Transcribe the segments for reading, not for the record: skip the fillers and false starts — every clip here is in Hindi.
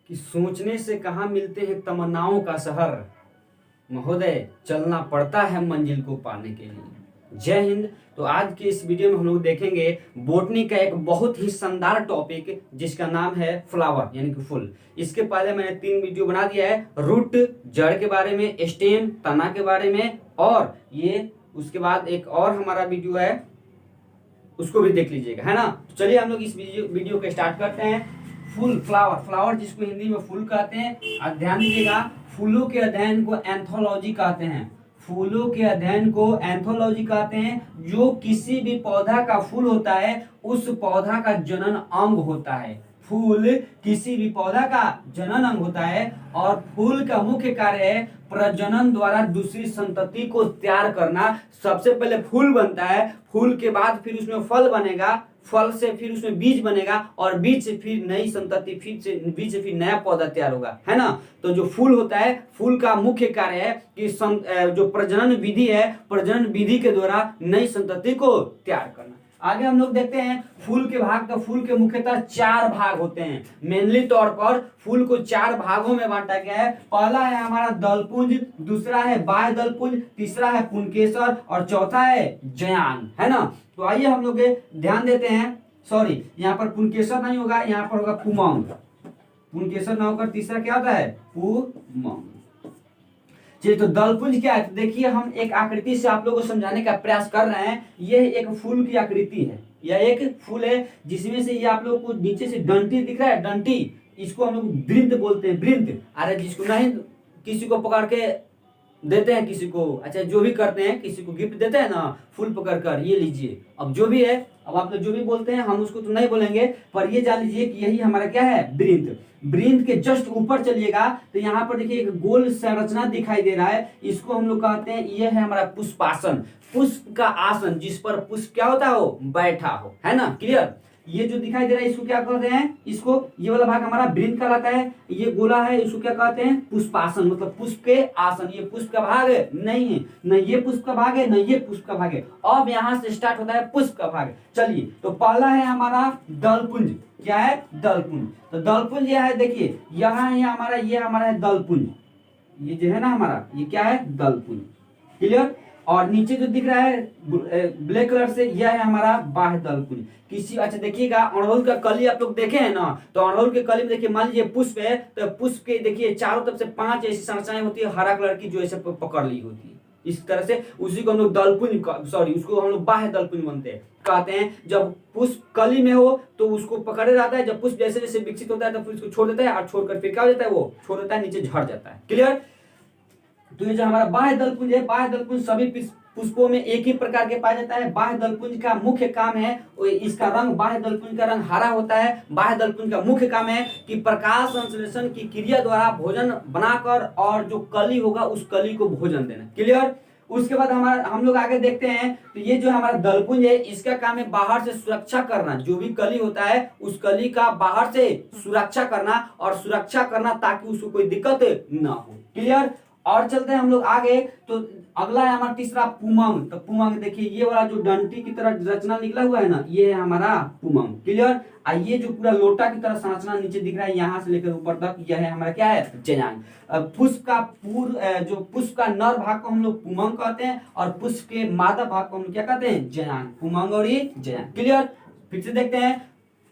कि सोचने से कहाँ मिलते हैं तमन्नाओं का शहर, महोदय चलना पड़ता है मंजिल को पाने के लिए। जय हिंद। तो आज के इस वीडियो में हम लोग देखेंगे बोटनी का एक बहुत ही शानदार टॉपिक जिसका नाम है फ्लावर यानी कि फूल। इसके पहले मैंने 3 वीडियो बना दिया है, रूट जड़ के बारे में, स्टेम तना के बारे में, और ये उसके बाद एक और हमारा वीडियो है उसको भी देख लीजिएगा, है ना। तो चलिए हम लोग इस वीडियो को स्टार्ट करते हैं। फूल, फ्लावर जिसको हिंदी में फूल कहते हैं। और ध्यान दीजिएगा, फूलों के अध्ययन को एंथोलॉजी कहते हैं। फूलों के अध्ययन को एंथोलॉजी कहते हैं। जो किसी भी पौधा का फूल होता है उस पौधा का जनन अंग होता है। फूल किसी भी पौधा का जनन अंग होता है और फूल का मुख्य कार्य है प्रजनन द्वारा दूसरी संतति को तैयार करना। सबसे पहले फूल बनता है, फूल के बाद फिर उसमें फल बनेगा, फल से फिर उसमें बीज बनेगा और बीज से फिर नई संतति, बीज से फिर नया पौधा तैयार होगा, है ना। तो जो फूल होता है, फूल का मुख्य कार्य है कि जो प्रजनन विधि है, प्रजनन विधि के द्वारा नई संतति को तैयार करना। आगे हम लोग देखते हैं फूल के भाग। तो फूल के मुख्यतः 4 भाग होते हैं। मेनली तौर पर फूल को 4 भागों में बांटा गया है। पहला है हमारा दलपुंज, दूसरा है बाह्य दलपुंज, तीसरा है पुंकेसर और चौथा है जयांग, है ना। तो आइए हम लोग ध्यान देते हैं। सॉरी, यहाँ पर पुंकेसर नहीं होगा, यहाँ पर होगा पुमंग। पुंकेसर ना होकर तीसरा क्या होता है, पुमंग। चलिए, तो दलपुंज क्या है, तो देखिए हम एक आकृति से आप लोगों को समझाने का प्रयास कर रहे हैं। यह एक फूल की आकृति है, यह एक फूल है जिसमें से ये आप लोगों को नीचे से डंटी दिख रहा है, डंटी, इसको हम लोग वृंत बोलते हैं, वृंत। अरे जिसको नहीं किसी को पकड़ के देते हैं, किसी को, अच्छा जो भी करते हैं, किसी को गिफ्ट देते हैं ना, फूल पकड़ कर, ये लीजिए। अब जो भी है, अब आप लोग जो भी बोलते हैं हम उसको तो नहीं बोलेंगे, पर ये जान लीजिए कि यही हमारा क्या है, वृंत। वृंत के जस्ट ऊपर चलिएगा तो यहाँ पर देखिए एक गोल संरचना दिखाई दे रहा है, इसको हम लोग कहते हैं, ये है हमारा पुष्पासन, पुष्प का आसन, जिस पर पुष्प क्या होता हो, बैठा हो, है ना। क्लियर। ये जो दिखाई दे रहा है इसको क्या कहते हैं, इसको, ये वाला भाग हमारा वृंत कहलाता है। ये गोला है इसको क्या कहते हैं, पुष्पासन, मतलब पुष्प के आसन। ये पुष्प का भाग नहीं है, न ये पुष्प का भाग है, न ये पुष्प का भाग है। अब यहाँ से स्टार्ट होता है पुष्प का भाग। चलिए, तो पहला है हमारा दलपुंज। क्या है, दलपुंज। तो दलपुंज यह है, देखिए यहाँ है हमारा, ये हमारा है दलपुंज, ये जो है ना हमारा, ये क्या है, दलपुंज। क्लियर। और नीचे जो दिख रहा है ब्लैक कलर से, यह है हमारा बाह्य दलपुंज। किसी, अच्छा देखिएगा, अड़हुल का कली आप लोग देखे हैं ना, तो अड़हुल के कली में देखिए, मान लीजिए पुष्प है, तो पुष्प के देखिए चारों तरफ से 5 ऐसी संरचनाएं होती है हरा कलर की, जो ऐसे पकड़ ली होती है। इस तरह से उसी को हम लोग दलपुंज, सॉरी, उसको हम लोग बाह्य दलपुंज बनते हैं, कहते हैं। जब पुष्प कली में हो तो उसको पकड़े रहता है, जब पुष्प जैसे जैसे विकसित होता है तो फिर उसको छोड़ देता है, और छोड़कर फिर क्या हो जाता है, वो छोड़ देता है, नीचे झड़ जाता है। क्लियर। तो ये जो हमारा बाह्य दलपुंज है, बाह्य दलपुंज सभी पुष्पों में एक ही प्रकार के पाया जाता है। बाह्य दलपुंज का मुख्य काम है, इसका रंग, बाह्य दलपुंज का रंग हरा होता है। बाह्य दलपुंज का मुख्य काम है कि प्रकाश संश्लेषण की क्रिया द्वारा भोजन बनाकर और जो कली होगा उस कली को भोजन देना। क्लियर। उसके बाद हम लोग आगे देखते हैं, तो ये जो हमारा दलपुंज है, इसका काम है बाहर से सुरक्षा करना। जो भी कली होता है उस कली का बाहर से सुरक्षा करना, और सुरक्षा करना ताकि उसको कोई दिक्कत ना हो। क्लियर। और चलते हैं हम लोग आगे। तो अगला है हमारा तीसरा पुमंग। तो पुमंग देखिए, ये वाला जो डंटी की तरह रचना निकला हुआ है ना, ये है हमारा पुमंग। क्लियर। ये जो पूरा लोटा की तरह संरचना नीचे दिख रहा है, यहाँ से लेकर ऊपर तक, यह है हमारा क्या है, जयांग। पुष्प का जो पुष्प का नर भाग को हम लोग पुमंग कहते हैं, और पुष्प के मादा भाग को हम लोग क्या कहते हैं, जयांग। पुमंग और ये जयांग। क्लियर। फिर से देखते हैं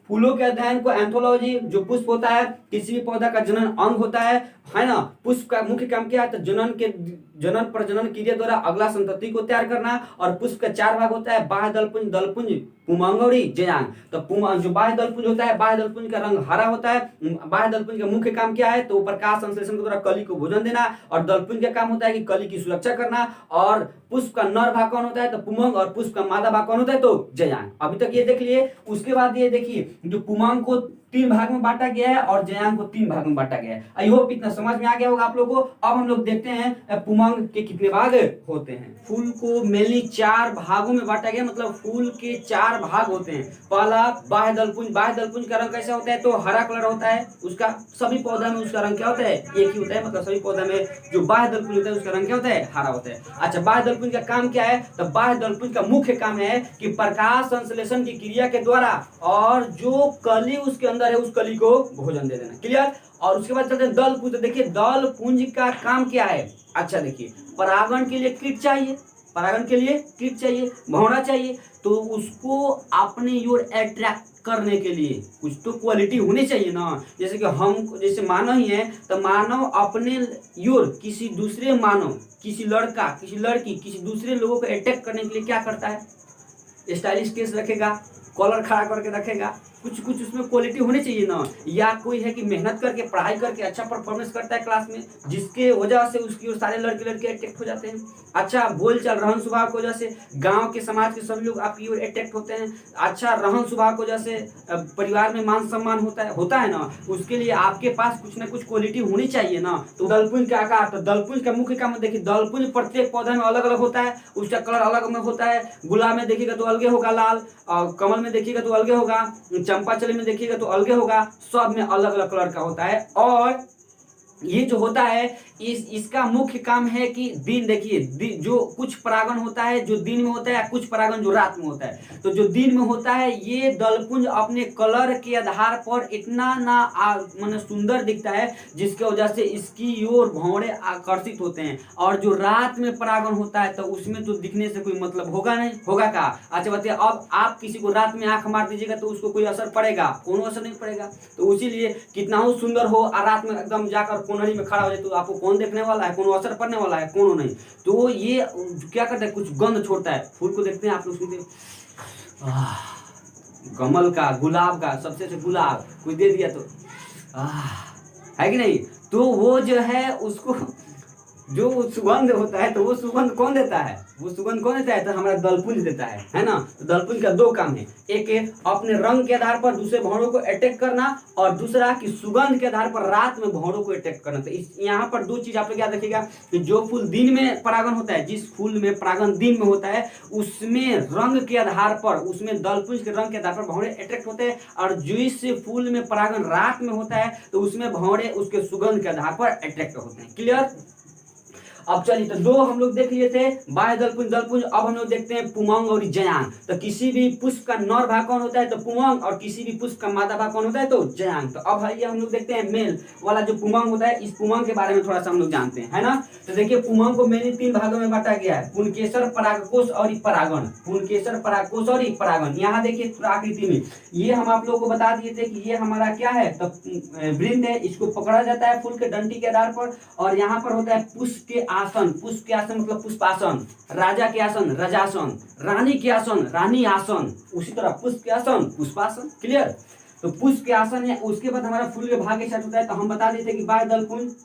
फूलों के अध्ययन को एंथोलॉजी। जो पुष्प होता है, किसी भी पौधा का जनन अंग होता है ना। पुष्प का मुख्य काम क्या है, तो जनन प्रजनन क्रिया द्वारा अगला संतति को तैयार करना। और पुष्प का 4 भाग होता है, बाह्य दलपुंज, दलपुंज, पुमंग और जयांग। तो जो बाह्य दलपुंज होता है, बाह्य दलपुंज का रंग हरा होता है। बाह्य दलपुंज का मुख्य काम क्या है, तो प्रकाश संश्लेषण के द्वारा कली को भोजन देना। और दलपुंज का काम होता है कि कली की सुरक्षा करना। और पुष्प का नर भाग कौन होता है, तो पुमंग, और पुष्प का मादा भाग कौन होता है, तो जयांग। अभी तक ये देख लिए। उसके बाद ये देखिए, जो पुमंग को 3 भाग में बांटा गया है और जयांग को 3 भाग में बांटा गया है। आई होप इतना समझ में आ गया होगा आप लोगों को। अब हम लोग देखते हैं पुमंग के कितने भाग होते हैं। फूल को मेनली 4 भागों में बांटा गया, मतलब फूल के 4 भाग होते हैं। पहला बाह्य दलपुंज। बाह्य दलपुंज का रंग कैसा होता है, तो हरा कलर होता है उसका। सभी पौधा में उसका रंग क्या होता है, एक ही होता है, मतलब सभी पौधा में जो बाह्य दलपुंज होता है उसका रंग क्या होता है, हरा होता है। अच्छा, बाह्य दलपुंज का काम क्या है, तो बाह्य दलपुंज का मुख्य काम है कि प्रकाश संश्लेषण की क्रिया के द्वारा और जो कली उसके अंदर अंदर है उस कली को भोजन दे देना। क्लियर। और उसके बाद चलते हैं दल पुंज। तो देखिए दल पुंज का काम क्या है। अच्छा देखिए, परागण के लिए कीट चाहिए, परागण के लिए कीट चाहिए, भौरा चाहिए, तो उसको अपने ओर अट्रैक्ट करने के लिए कुछ तो क्वालिटी होनी चाहिए ना। जैसे कि हम जैसे मानव ही है, तो मानव अपने ओर किसी दूसरे मानव, किसी लड़का, किसी लड़की, किसी दूसरे लोगों को अटैक करने के लिए क्या करता है, स्टाइलिश केस रखेगा, कॉलर खड़ा करके रखेगा, कुछ कुछ उसमें क्वालिटी होनी चाहिए ना। या कोई है कि मेहनत करके पढ़ाई करके अच्छा परफॉर्मेंस करता है क्लास में, जिसके वजह से उसकी और सारे लड़के लड़के अट्रैक्ट हो जाते हैं। अच्छा बोल चाल रहन स्वभाव की वजह से गांव के समाज के सभी लोग आपकी ओर अट्रैक्ट होते हैं। अच्छा रहन स्वभाव की वजह से परिवार में मान सम्मान होता है ना। उसके लिए आपके पास कुछ ना कुछ क्वालिटी होनी चाहिए ना। तो दलपुंज का आकार, तो दलपुंज का मुख्य काम देखिए, दलपुंज प्रत्येक पौधे में अलग अलग होता है, उसका कलर अलग में होता है। गुलाब में देखिएगा तो अलगे होगा लाल, और कमल में देखिएगा तो अलगे होगा, चंपा चमेली में देखिएगा तो अलगे होगा, सब में अलग अलग कलर का होता है। और ये जो होता है इसका मुख्य काम है कि दिन देखिए, जो कुछ परागण होता है जो दिन में होता है, कुछ परागण जो रात में होता है। तो जो दिन में होता है ये दलपुंज अपने कलर के आधार पर इतना ना माने सुंदर दिखता है, जिसके वजह से इसकी ओर भौरे आकर्षित होते हैं। और जो रात में परागण होता है तो उसमें तो दिखने से कोई मतलब होगा नहीं, होगा का। अच्छा बताइए, अब आप किसी को रात में आंख मार दीजिएगा तो उसको कोई असर पड़ेगा, कोनो असर नहीं पड़ेगा। तो इसीलिए कितना हो सुंदर हो और रात में एकदम जाकर कोनरी में खड़ा हो जाए तो आपको कौन देखने वाला है, कोनो असर पड़ने वाला है, कोनो नहीं। तो ये क्या करता है, कुछ गंध छोड़ता है। फूल को देखते हैं आप लोग, सुनते कमल का, गुलाब का, सबसे अच्छा गुलाब कोई दे दिया तो है कि नहीं। तो वो जो है उसको जो सुगंध होता है, तो वो सुगंध कौन देता है, वो सुगंध कौन देता है, तो हमारा दलपुंज देता है ना। तो दलपुंज का दो काम है, एक अपने रंग के आधार पर दूसरे भौरों को अटैक करना, और दूसरा कि सुगंध के आधार पर रात में भौरों को अटैक करना। तो यहाँ पर दो चीज आप लोग याद रखिएगा कि जो फूल दिन में परागण होता है, जिस फूल में परागण दिन में होता है, उसमें रंग के आधार पर, उसमें दलपुंज के रंग के आधार पर भौरे अट्रैक्ट होते हैं। और जिस फूल में परागण रात में होता है तो उसमें भौरे उसके सुगंध के आधार पर अट्रैक्ट होते हैं। क्लियर। अब चलिए, तो दो हम लोग देख लिए थे, बाह्य दलपुंज, दलपुंज। अब हम लोग देखते हैं पुमंग और जयांग। तो किसी भी पुष्प का नर भाग कौन होता है, तो पुमंग, और किसी भी पुष्प का मादा भाग कौन होता है, तो जयांग। तो अब आइए हम लोग देखते हैं मेल वाला जो पुमंग होता है, इस पुमंग के बारे में थोड़ा सा हम लोग जानते हैं, है ना। तो देखिए, पुमंग को मेनली तीन भागों में बांटा गया है, पुंकेसर, परागकोश और परागण। पुंकेसर, परागकोश और परागण। यहाँ देखिए आकृति में ये हम आप लोगों को बता दिए थे कि ये हमारा क्या है, तो वृंद है, इसको पकड़ा जाता है फूल के डंटी के आधार पर। और यहाँ पर होता है पुष्प के आसन, पुष्प के आसन मतलब पुष्पासन, राजा के आसन रजासन, रानी के आसन रानी आसन, उसी तरह पुष्प के आसन पुष्पासन। क्लियर। तो पुष्प के आसन है, उसके बाद हमारा फूल के भाग के साथ होता है। तो हम बता देते कि बाह्य दलपुंज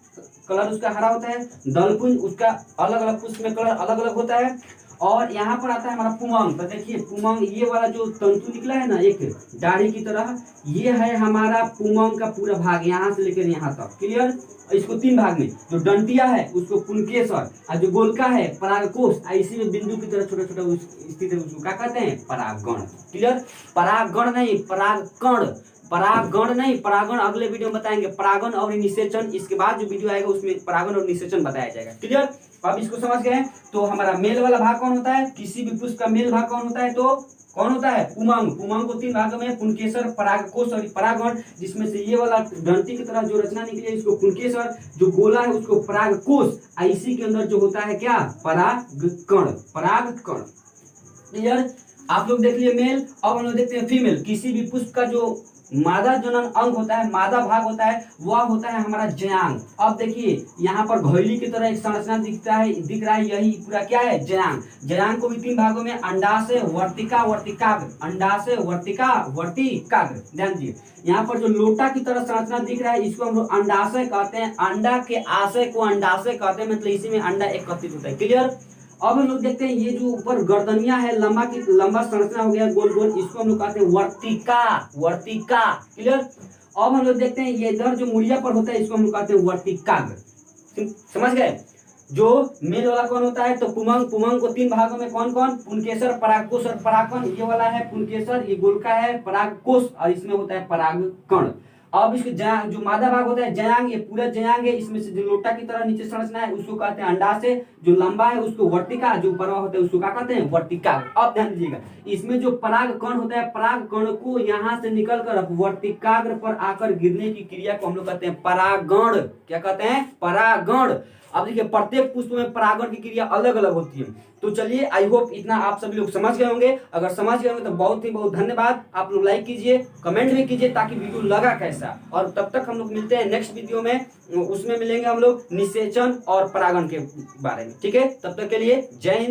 कलर उसका हरा होता है, दलपुंज उसका अलग अलग पुष्प में कलर अलग अलग होता है। और यहाँ पर आता है हमारा पुमंग। तो देखिए पुमंग, ये वाला जो तंतु निकला है ना एक दाढ़ी की तरह, ये है हमारा पुमंग का पूरा भाग, यहाँ से लेकर यहाँ तक। क्लियर। इसको तीन भाग में, जो डंटिया है उसको पुंकेसर, और जो गोलका है परागकोश, इसी में बिंदु की तरह छोटा छोटा स्थित है, उसको क्या कहते हैं, परागण। क्लियर। परागण नहीं, परागकण, परागण नहीं, परागण अगले वीडियो में बताएंगे। परागण और निषेचन, इसके बाद जो वीडियो आएगा उसमें परागण और निषेचन बताया जाएगा। क्लियर। अब इसको समझ गए। तो हमारा मेल वाला भाग कौन होता है, किसी भी पुष्प का मेल भाग कौन होता है, तो कौन होता है, पुमंग। पुमंग को तीन भागों में, पुंकेसर, परागकोश और परागण, जिसमें से ये वाला डंटी की तरह जो रचना निकली है इसको पुंकेसर, जो गोला है उसको परागकोश, इसी के अंदर जो होता है क्या, परागकण, परागकण। क्लियर। आप लोग देख लिए मेल। अब हम लोग देखते हैं फीमेल। किसी भी पुष्प का जो मादा जनन अंग होता है, मादा भाग होता है, वह होता है हमारा जयांग। अब देखिए यहाँ पर घोइली की तरह एक संरचना दिख रहा है, यही पूरा क्या है, जयांग। जयांग को भी तीन भागों में, अंडाशय, वर्तिका, वर्तिकाग्र, अंडाशय, वर्तिका, वर्तिकाग्र। ध्यान दीजिए, यहाँ पर जो लोटा की तरह संरचना दिख रहा है इसको हम लोग अंडाशय कहते हैं। अंडा के आशय को अंडाशय कहते हैं, मतलब इसी में अंडा एकत्रित होता है। क्लियर। अब हम लोग देखते हैं ये जो ऊपर गर्दनिया है, लंबा संरचना हो गया गोल गोल, इसको हम लोग कहते हैं वर्तिका, वर्तिका। क्लियर। अब हम लोग देखते हैं ये इधर जो मुड़िया पर होता है इसको हम लोग कहते हैं वर्तिकाग्र। समझ गए। जो मेल वाला कौन होता है, तो पुमंग। पुमंग को तीन भागों में, कौन कौन, पुंकेसर, परागकोश और परागकण। ये वाला है पुंकेसर, ये गोलका है परागकोश, और इसमें होता है परागकण। अब इसके जो मादा भाग होता है जयांग, ये पूरा जयांग है, इसमें से जो लोटा की तरह नीचे संरचना है उसको कहते हैं अंडाशय, जो लंबा है उसको वर्तिका, जो ऊपर होता है उसको क्या कहते हैं वर्तिका। अब ध्यान दीजिएगा, इसमें जो पराग कण होता है, पराग कण को यहाँ से निकलकर वर्तिकाग्र पर आकर गिरने की क्रिया को हम लोग कहते हैं परागण। क्या कहते हैं? परागण। अब देखिए प्रत्येक पुष्प में परागण की क्रिया अलग अलग होती है। तो चलिए, आई होप इतना आप सभी लोग समझ गए होंगे। अगर समझ गए होंगे तो बहुत ही बहुत धन्यवाद। आप लोग लाइक कीजिए, कमेंट भी कीजिए ताकि वीडियो लगा कैसा। और तब तक हम लोग मिलते हैं नेक्स्ट वीडियो में, उसमें मिलेंगे हम लोग निषेचन और परागण के बारे में। ठीक है, तब तक के लिए जय हिंद।